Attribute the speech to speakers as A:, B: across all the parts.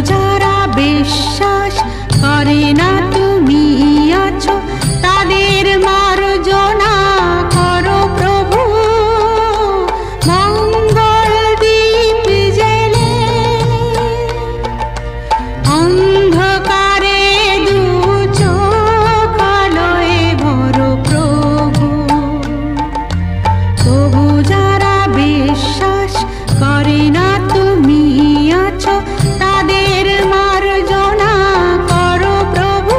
A: যারা বিশ্বাস করে না তুমি আছো, তাদের মার্জনা করো প্রভু। মঙ্গল দীপ জেলে অন্ধকারে দু চোখ আলোয় ভরো প্রভু। তবু যারা বিশ্বাস করে না তুমি আছো, তাদের মার্জনা করো প্রভু।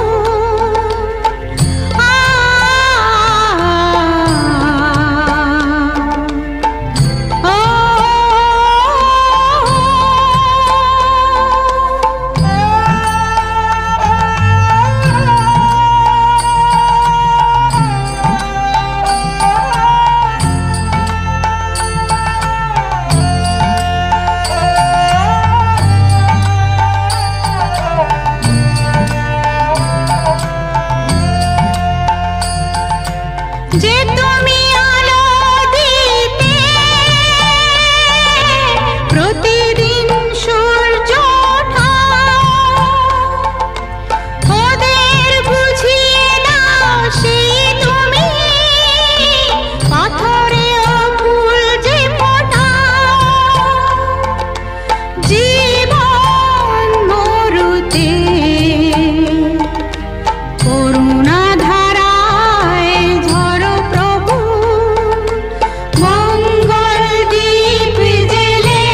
A: যে তুমি আলো দিতে প্রতিদিন সূর্য ওঠাও, ওদের বুঝিয়ে দাও সেই তুমি পাথরেও ফুল যে ফোটাও। জীবন মরুতে করুণা ধারায় ঝরো প্রভু। মঙ্গল দীপ জেলে